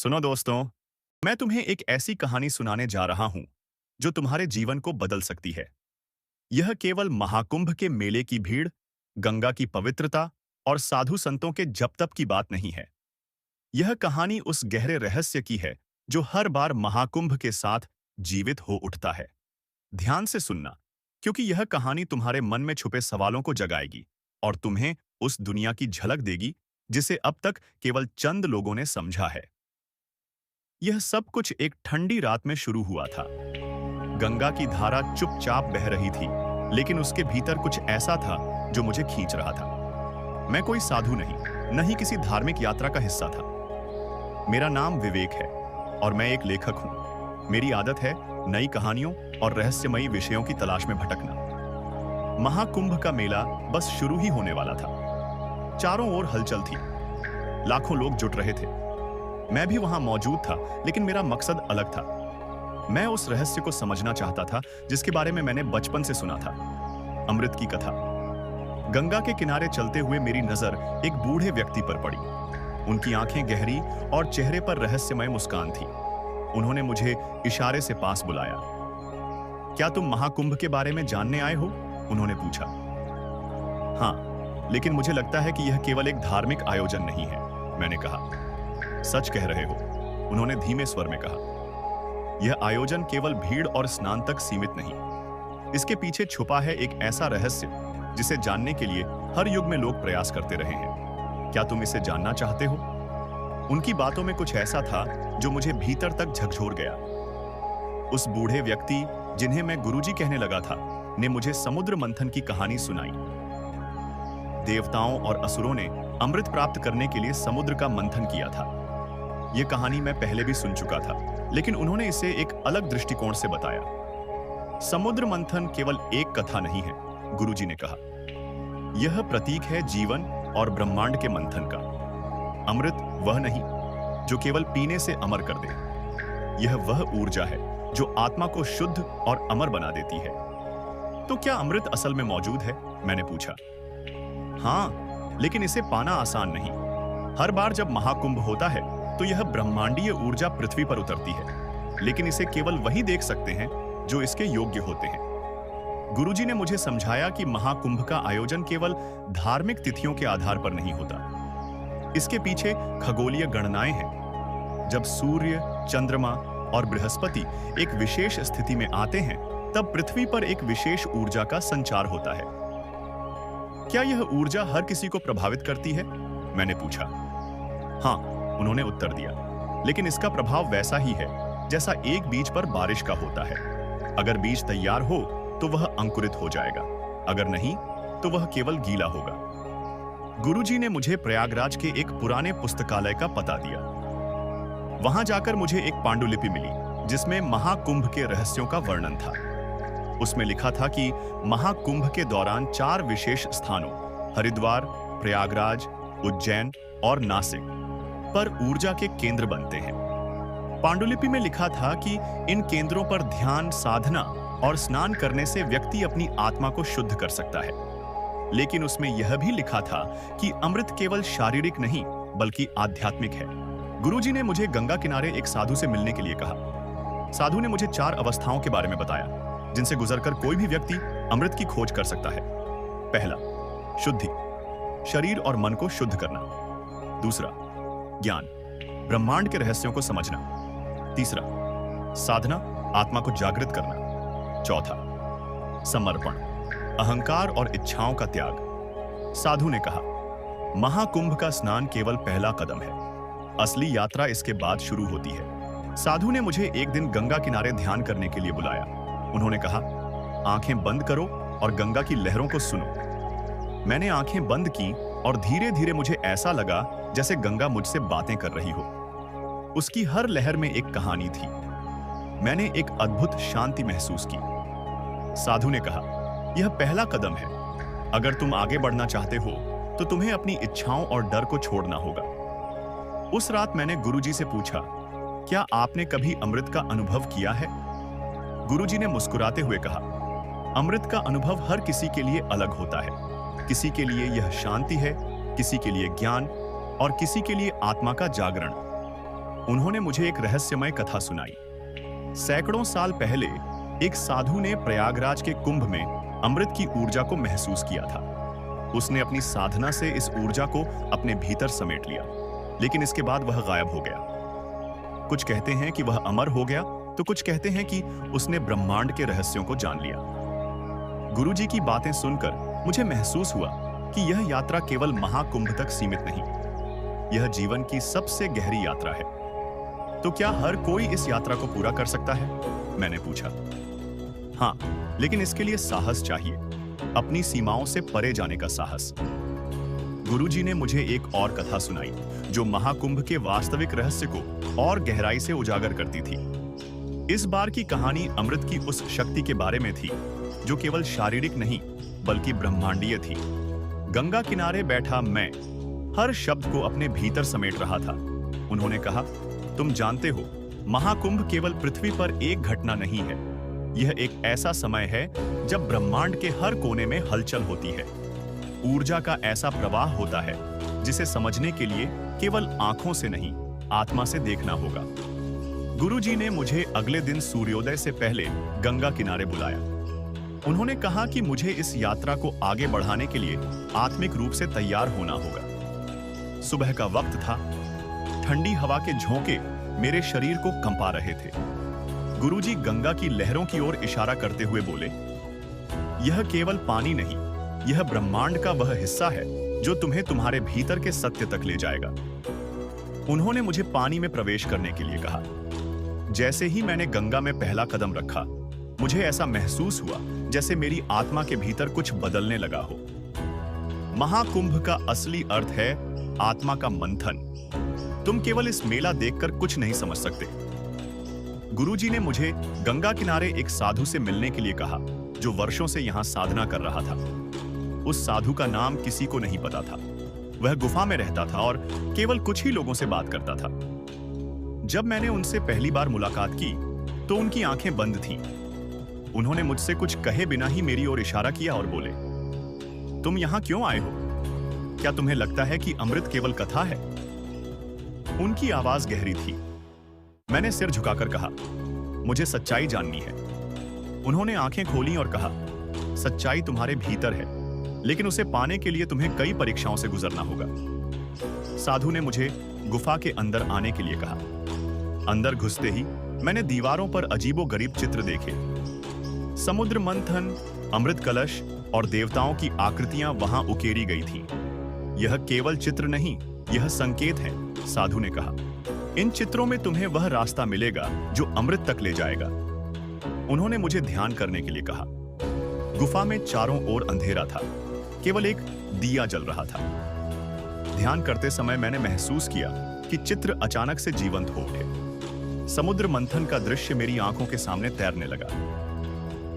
सुनो दोस्तों, मैं तुम्हें एक ऐसी कहानी सुनाने जा रहा हूं जो तुम्हारे जीवन को बदल सकती है। यह केवल महाकुंभ के मेले की भीड़, गंगा की पवित्रता और साधु संतों के जप तप की बात नहीं है। यह कहानी उस गहरे रहस्य की है जो हर बार महाकुंभ के साथ जीवित हो उठता है। ध्यान से सुनना, क्योंकि यह कहानी तुम्हारे मन में छुपे सवालों को जगाएगी और तुम्हें उस दुनिया की झलक देगी जिसे अब तक केवल चंद लोगों ने समझा है। यह सब कुछ एक ठंडी रात में शुरू हुआ था। गंगा की धारा चुपचाप बह रही थी, लेकिन उसके भीतर कुछ ऐसा था जो मुझे खींच रहा था। मैं कोई साधु नहीं, न ही किसी धार्मिक यात्रा का हिस्सा था। मेरा नाम विवेक है और मैं एक लेखक हूं। मेरी आदत है नई कहानियों और रहस्यमयी विषयों की तलाश में भटकना। महाकुंभ का मेला बस शुरू ही होने वाला था। चारों ओर हलचल थी, लाखों लोग जुट रहे थे। मैं भी वहां मौजूद था, लेकिन मेरा मकसद अलग था। मैं उस रहस्य को समझना चाहता था जिसके बारे में मैंने बचपन से सुना था, अमृत की कथा। गंगा के किनारे चलते हुए मेरी नजर एक बूढ़े व्यक्ति पर पड़ी। उनकी आंखें गहरी और चेहरे पर रहस्यमय मुस्कान थी। उन्होंने मुझे इशारे से पास बुलाया। क्या तुम महाकुंभ के बारे में जानने आए हो? उन्होंने पूछा। हाँ, लेकिन मुझे लगता है कि यह केवल एक धार्मिक आयोजन नहीं है, मैंने कहा। सच कह रहे हो, उन्होंने धीमे स्वर में कहा। यह आयोजन केवल भीड़ और स्नान तक सीमित नहीं। इसके पीछे छुपा है एक ऐसा रहस्य जिसे जानने के लिए हर युग में लोग प्रयास करते रहे हैं। क्या तुम इसे जानना चाहते हो? उनकी बातों में कुछ ऐसा था जो मुझे भीतर तक झकझोर गया। उस बूढ़े व्यक्ति, जिन्हें मैं गुरुजी कहने लगा था, ने मुझे समुद्र मंथन की कहानी सुनाई। देवताओं और असुरों ने अमृत प्राप्त करने के लिए समुद्र का मंथन किया था। यह कहानी मैं पहले भी सुन चुका था, लेकिन उन्होंने इसे एक अलग दृष्टिकोण से बताया। समुद्र मंथन केवल एक कथा नहीं है, गुरुजी ने कहा। यह प्रतीक है जीवन और ब्रह्मांड के मंथन का। अमृत वह नहीं जो केवल पीने से अमर कर दे। यह वह ऊर्जा है जो आत्मा को शुद्ध और अमर बना देती है। तो क्या अमृत असल में मौजूद है? मैंने पूछा। हाँ, लेकिन इसे पाना आसान नहीं। हर बार जब महाकुंभ होता है तो यह ब्रह्मांडीय ऊर्जा पृथ्वी पर उतरती है, लेकिन इसे केवल वही देख सकते हैं जो इसके योग्य होते हैं। गुरुजी ने मुझे समझाया कि महाकुंभ का आयोजन केवल धार्मिक तिथियों के आधार पर नहीं होता। इसके पीछे खगोलीय गणनाएं हैं। जब सूर्य, चंद्रमा और बृहस्पति एक विशेष स्थिति में आते हैं, तब पृथ्वी पर एक विशेष ऊर्जा का संचार होता है। क्या यह ऊर्जा हर किसी को प्रभावित करती है? मैंने पूछा। हाँ, उन्होंने उत्तर दिया, लेकिन इसका प्रभाव वैसा ही है जैसा एक बीज पर बारिश का होता है। अगर बीज तैयार हो तो वह अंकुरित हो जाएगा, अगर नहीं तो वह केवल गीला होगा। गुरुजी ने मुझे प्रयागराज के एक पुराने पुस्तकालय का पता दिया। वहां जाकर मुझे एक पांडुलिपि मिली जिसमें महाकुंभ के रहस्यों का वर्णन था। उसमें लिखा था कि महाकुंभ के दौरान 4 विशेष स्थानों, हरिद्वार, प्रयागराज, उज्जैन और नासिक पर ऊर्जा के केंद्र बनते हैं। पांडुलिपि में लिखा था कि इन केंद्रों पर ध्यान, साधना और स्नान करने से व्यक्ति अपनी आत्मा को शुद्ध कर सकता है। लेकिन उसमें यह भी लिखा था कि अमृत केवल शारीरिक नहीं बल्कि आध्यात्मिक है। गुरुजी ने मुझे गंगा किनारे एक साधु से मिलने के लिए कहा। साधु ने मुझे 4 अवस्थाओं के बारे में बताया जिनसे गुजरकर कोई भी व्यक्ति अमृत की खोज कर सकता है। पहला, शुद्धि, शरीर और मन को शुद्ध करना। दूसरा, ज्ञान, ब्रह्मांड के रहस्यों को समझना। तीसरा, साधना, आत्मा को जागृत करना। चौथा, समर्पण, अहंकार और इच्छाओं का त्याग। साधु ने कहा, महाकुंभ का स्नान केवल पहला कदम है, असली यात्रा इसके बाद शुरू होती है। साधु ने मुझे एक दिन गंगा किनारे ध्यान करने के लिए बुलाया। उन्होंने कहा, आंखें बंद करो और गंगा की लहरों को सुनो। मैंने आंखें बंद की और धीरे धीरे मुझे ऐसा लगा जैसे गंगा मुझसे बातें कर रही हो। उसकी हर लहर में एक कहानी थी। मैंने एक अद्भुत शांति महसूस की। साधु ने कहा, यह पहला कदम है। अगर तुम आगे बढ़ना चाहते हो तो तुम्हें अपनी इच्छाओं और डर को छोड़ना होगा। उस रात मैंने गुरुजी से पूछा, क्या आपने कभी अमृत का अनुभव किया है? गुरुजी ने मुस्कुराते हुए कहा, अमृत का अनुभव हर किसी के लिए अलग होता है। किसी के लिए यह शांति है, किसी के लिए ज्ञान और किसी के लिए आत्मा का जागरण। उन्होंने मुझे एक रहस्यमय कथा सुनाई। सैकड़ों साल पहले एक साधु ने प्रयागराज के कुंभ में अमृत की ऊर्जा को महसूस किया था। उसने अपनी साधना से इस ऊर्जा को अपने भीतर समेट लिया, लेकिन इसके बाद वह गायब हो गया। कुछ कहते हैं कि वह अमर हो गया, तो कुछ कहते हैं कि उसने ब्रह्मांड के रहस्यों को जान लिया। गुरुजी की बातें सुनकर मुझे महसूस हुआ कि यह यात्रा केवल महाकुंभ तक सीमित नहीं, यह जीवन की सबसे गहरी यात्रा है। तो क्या हर कोई इस यात्रा को पूरा कर सकता है? मैंने पूछा। हाँ, लेकिन इसके लिए साहस चाहिए, अपनी सीमाओं से परे जाने का साहस। गुरुजी ने मुझे एक और कथा सुनाई जो महाकुंभ के वास्तविक रहस्य को और गहराई से उजागर करती थी। इस बार की कहानी अमृत की उस शक्ति के बारे में थी जो केवल शारीरिक नहीं बल्कि ब्रह्मांडीय थी। गंगा किनारे बैठा मैं हर शब्द को अपने भीतर समेट रहा था। उन्होंने कहा, तुम जानते हो, महाकुंभ केवल पृथ्वी पर एक घटना नहीं है, यह एक ऐसा समय है जब ब्रह्मांड के हर कोने में हलचल होती है। ऊर्जा का ऐसा प्रवाह होता है जिसे समझने के लिए केवल आंखों से नहीं, आत्मा से देखना होगा। गुरुजी ने मुझे अगले दिन सूर्योदय से पहले गंगा किनारे बुलाया। उन्होंने कहा कि मुझे इस यात्रा को आगे बढ़ाने के लिए आत्मिक रूप से तैयार होना होगा। सुबह का वक्त था, ठंडी हवा के झोंके मेरे शरीर को कंपा रहे थे। गुरुजी गंगा की लहरों की ओर इशारा करते हुए बोले, यह केवल पानी नहीं, यह ब्रह्मांड का वह हिस्सा है जो तुम्हें तुम्हारे भीतर के सत्य तक ले जाएगा। उन्होंने मुझे पानी में प्रवेश करने के लिए कहा। जैसे ही मैंने गंगा में पहला कदम रखा, मुझे ऐसा महसूस हुआ जैसे मेरी आत्मा के भीतर कुछ बदलने लगा हो। महाकुंभ का असली अर्थ है आत्मा का मंथन। तुम केवल इस मेला देखकर कुछ नहीं समझ सकते। गुरुजी ने मुझे गंगा किनारे एक साधु से मिलने के लिए कहा जो वर्षों से यहां साधना कर रहा था। उस साधु का नाम किसी को नहीं पता था। वह गुफा में रहता था और केवल कुछ ही लोगों से बात करता था। जब मैंने उनसे पहली बार मुलाकात की तो उनकी आंखें बंद थीं। उन्होंने मुझसे कुछ कहे बिना ही मेरी ओर इशारा किया और बोले, तुम यहां क्यों आए हो? क्या तुम्हें लगता है कि अमृत केवल कथा है? उनकी आवाज गहरी थी। मैंने सिर झुकाकर कहा, मुझे सच्चाई जाननी है। उन्होंने आंखें खोली और कहा, सच्चाई तुम्हारे भीतर है, लेकिन उसे पाने के लिए तुम्हें कई परीक्षाओं से गुजरना होगा। साधु ने मुझे गुफा के अंदर आने के लिए कहा। अंदर घुसते ही मैंने दीवारों पर अजीबोगरीब चित्र देखे। समुद्र मंथन, अमृत कलश और देवताओं की आकृतियां वहां उकेरी गई थीं। यह केवल चित्र नहीं, यह संकेत है, साधु ने कहा। इन चित्रों में तुम्हें वह रास्ता मिलेगा जो अमृत तक ले जाएगा। उन्होंने मुझे ध्यान करने के लिए कहा। गुफा में चारों ओर अंधेरा था, केवल एक दिया जल रहा था। ध्यान करते समय मैंने महसूस किया कि चित्र अचानक से जीवंत हो उठे। समुद्र मंथन का दृश्य मेरी आंखों के सामने तैरने लगा।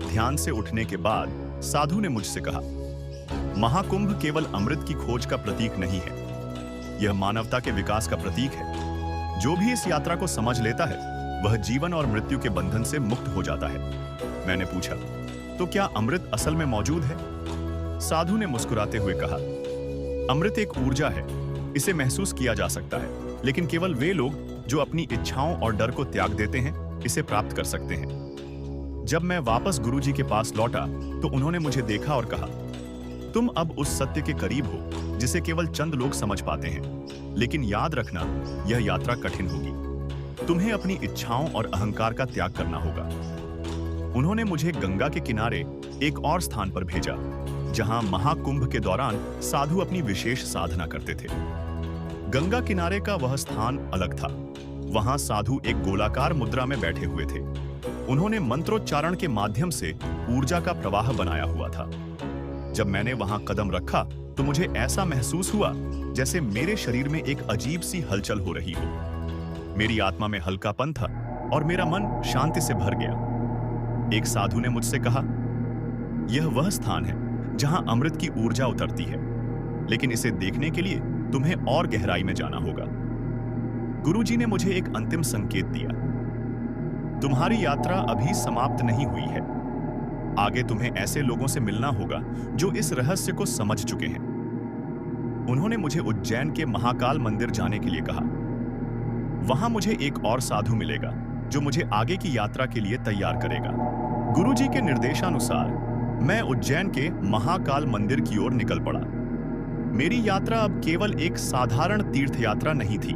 ध्यान से उठने के बाद साधु ने मुझसे कहा, महाकुंभ केवल अमृत की खोज का प्रतीक नहीं है, यह मानवता के विकास का प्रतीक है। जो भी इस यात्रा को समझ लेता है वह जीवन और मृत्यु के बंधन से मुक्त हो जाता है। मैंने पूछा, तो क्या अमृत असल में मौजूद है? साधु ने मुस्कुराते हुए कहा, अमृत एक ऊर्जा है, इसे महसूस किया जा सकता है, लेकिन केवल वे लोग जो अपनी इच्छाओं और डर को त्याग देते हैं इसे प्राप्त कर सकते हैं। जब मैं वापस गुरुजी के पास लौटा तो उन्होंने मुझे देखा और कहा, तुम अब उस सत्य के करीब हो जिसे केवल चंद लोग समझ पाते हैं, लेकिन याद रखना, यह यात्रा कठिन होगी। तुम्हें अपनी इच्छाओं और अहंकार का त्याग करना होगा। उन्होंने मुझे गंगा के किनारे एक और स्थान पर भेजा जहां महाकुंभ के दौरान साधु अपनी विशेष साधना करते थे। गंगा किनारे का वह स्थान अलग था। वहां साधु एक गोलाकार मुद्रा में बैठे हुए थे। उन्होंने मंत्रोच्चारण के माध्यम से ऊर्जा का प्रवाह बनाया हुआ था। जब मैंने वहां कदम रखा तो मुझे ऐसा महसूस हुआ जैसे मेरे शरीर में एक अजीब सी हलचल हो रही हो। मेरी आत्मा में हल्कापन था और मेरा मन शांति से भर गया। एक साधु ने मुझसे कहा, यह वह स्थान है जहां अमृत की ऊर्जा उतरती है, लेकिन इसे देखने के लिए तुम्हें और गहराई में जाना होगा। गुरुजी ने मुझे एक अंतिम संकेत दिया, तुम्हारी यात्रा अभी समाप्त नहीं हुई है। आगे तुम्हें ऐसे लोगों से मिलना होगा जो इस रहस्य को समझ चुके हैं। उन्होंने मुझे उज्जैन के महाकाल मंदिर जाने के लिए कहा। वहां मुझे एक और साधु मिलेगा जो मुझे आगे की यात्रा के लिए तैयार करेगा। गुरुजी के निर्देशानुसार मैं उज्जैन के महाकाल मंदिर की ओर निकल पड़ा। मेरी यात्रा अब केवल एक साधारण तीर्थ यात्रा नहीं थी।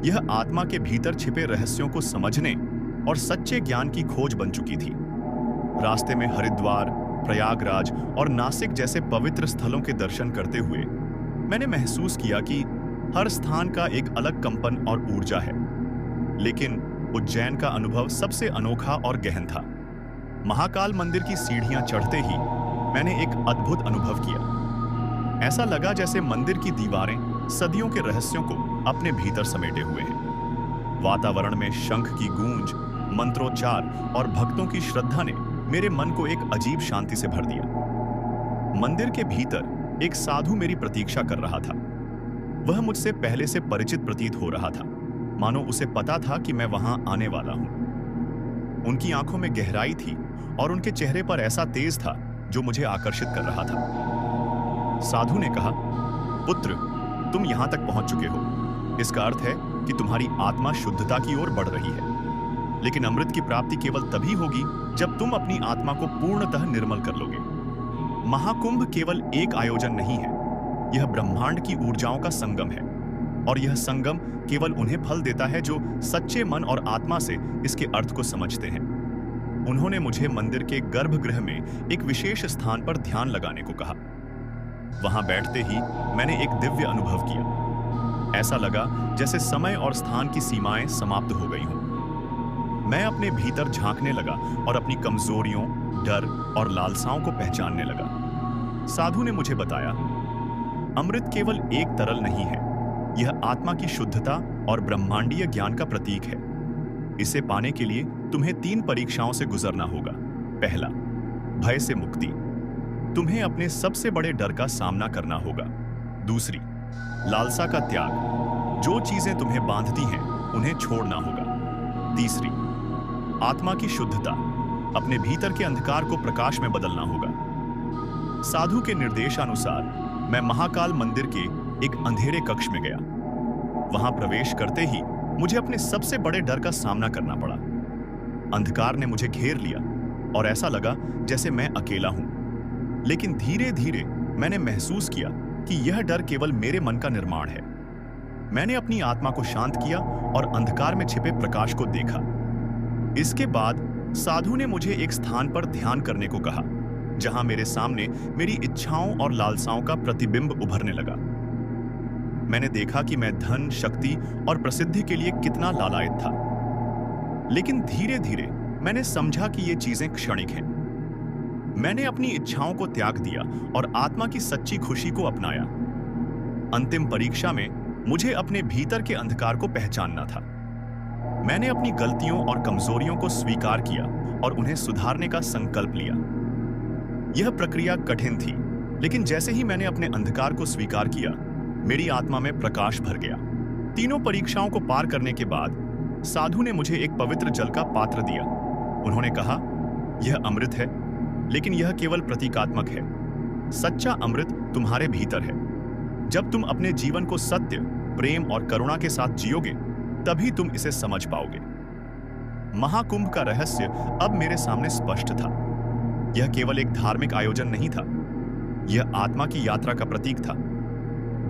यह आत्मा के भीतर छिपे रहस्यों को समझने और सच्चे ज्ञान की खोज बन चुकी थी। रास्ते में हरिद्वार, प्रयागराज और नासिक जैसे पवित्र स्थलों के दर्शन करते हुए मैंने महसूस किया कि हर स्थान का एक अलग कंपन और ऊर्जा है। लेकिन उज्जैन का अनुभव सबसे अनोखा और गहन था। महाकाल मंदिर की सीढ़ियां चढ़ते ही मैंने एक अद्भुत अनुभव किया। ऐसा लगा जैसे मंदिर की दीवारें सदियों के रहस्यों को अपने भीतर समेटे हुए हैं। वातावरण में शंख की गूंज, मंत्रोच्चार और भक्तों की श्रद्धा ने मेरे मन को एक अजीब शांति से भर दिया। मंदिर के भीतर एक साधु मेरी प्रतीक्षा कर रहा था। वह मुझसे पहले से परिचित प्रतीत हो रहा था, मानो उसे पता था कि मैं वहां आने वाला हूं। उनकी आंखों में गहराई थी और उनके चेहरे पर ऐसा तेज था जो मुझे आकर्षित कर रहा था। साधु ने कहा, पुत्र, तुम यहां तक पहुंच चुके हो। इसका अर्थ है कि तुम्हारी आत्मा शुद्धता की ओर बढ़ रही है। लेकिन अमृत की प्राप्ति केवल तभी होगी जब तुम अपनी आत्मा को पूर्णतः निर्मल कर लोगे। महाकुंभ केवल एक आयोजन नहीं है, यह ब्रह्मांड की ऊर्जाओं का संगम है। और यह संगम केवल उन्हें फल देता है जो सच्चे मन और आत्मा से इसके अर्थ को समझते हैं। उन्होंने मुझे मंदिर के गर्भगृह में एक विशेष स्थान पर ध्यान लगाने को कहा। वहां बैठते ही मैंने एक दिव्य अनुभव किया। ऐसा लगा जैसे समय और स्थान की सीमाएं समाप्त हो गई हों। मैं अपने भीतर झांकने लगा और अपनी कमजोरियों, डर और लालसाओं को पहचानने लगा। साधु ने मुझे बताया, अमृत केवल एक तरल नहीं है, यह आत्मा की शुद्धता और ब्रह्मांडीय ज्ञान का प्रतीक है। इसे पाने के लिए तुम्हें 3 परीक्षाओं से गुजरना होगा। पहला, भय से मुक्ति। तुम्हें अपने सबसे बड़े डर का सामना करना होगा। दूसरी, लालसा का त्याग। जो चीजें तुम्हें बांधती हैं, उन्हें छोड़ना होगा। तीसरी, आत्मा की शुद्धता। अपने भीतर के अंधकार को प्रकाश में बदलना होगा। साधु के निर्देशानुसार मैं महाकाल मंदिर के एक अंधेरे कक्ष में गया। वहां प्रवेश करते ही मुझे अपने सबसे बड़े डर का सामना करना पड़ा। अंधकार ने मुझे घेर लिया और ऐसा लगा जैसे मैं अकेला हूं। लेकिन धीरे धीरे मैंने महसूस किया कि यह डर केवल मेरे मन का निर्माण है। मैंने अपनी आत्मा को शांत किया और अंधकार में छिपे प्रकाश को देखा। इसके बाद साधु ने मुझे एक स्थान पर ध्यान करने को कहा, जहां मेरे सामने मेरी इच्छाओं और लालसाओं का प्रतिबिंब उभरने लगा। मैंने देखा कि मैं धन, शक्ति और प्रसिद्धि के लिए कितना लालायित था। लेकिन धीरे धीरे मैंने समझा कि ये चीजें क्षणिक हैं। मैंने अपनी इच्छाओं को त्याग दिया और आत्मा की सच्ची खुशी को अपनाया। अंतिम परीक्षा में मुझे अपने भीतर के अंधकार को पहचानना था। मैंने अपनी गलतियों और कमजोरियों को स्वीकार किया और उन्हें सुधारने का संकल्प लिया। यह प्रक्रिया कठिन थी, लेकिन जैसे ही मैंने अपने अंधकार को स्वीकार किया, मेरी आत्मा में प्रकाश भर गया। तीनों परीक्षाओं को पार करने के बाद साधु ने मुझे एक पवित्र जल का पात्र दिया। उन्होंने कहा, यह अमृत है, लेकिन यह केवल प्रतीकात्मक है। सच्चा अमृत तुम्हारे भीतर है। जब तुम अपने जीवन को सत्य, प्रेम और करुणा के साथ जियोगे, तभी तुम इसे समझ पाओगे। महाकुंभ का रहस्य अब मेरे सामने स्पष्ट था। यह केवल एक धार्मिक आयोजन नहीं था, यह आत्मा की यात्रा का प्रतीक था।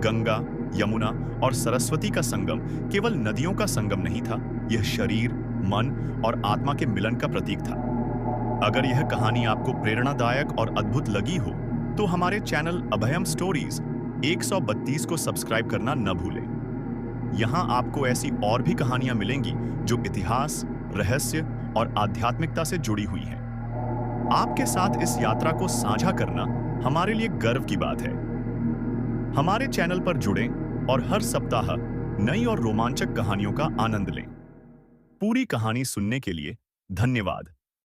गंगा, यमुना और सरस्वती का संगम केवल नदियों का संगम नहीं था, यह शरीर, मन और आत्मा के मिलन का प्रतीक था। अगर यह कहानी आपको प्रेरणादायक और अद्भुत लगी हो, तो हमारे चैनल अभयम स्टोरीज 132 को सब्सक्राइब करना न भूलें। यहाँ आपको ऐसी और भी कहानियां मिलेंगी जो इतिहास, रहस्य और आध्यात्मिकता से जुड़ी हुई हैं। आपके साथ इस यात्रा को साझा करना हमारे लिए गर्व की बात है। हमारे चैनल पर जुड़ें और हर सप्ताह नई और रोमांचक कहानियों का आनंद लें। पूरी कहानी सुनने के लिए धन्यवाद।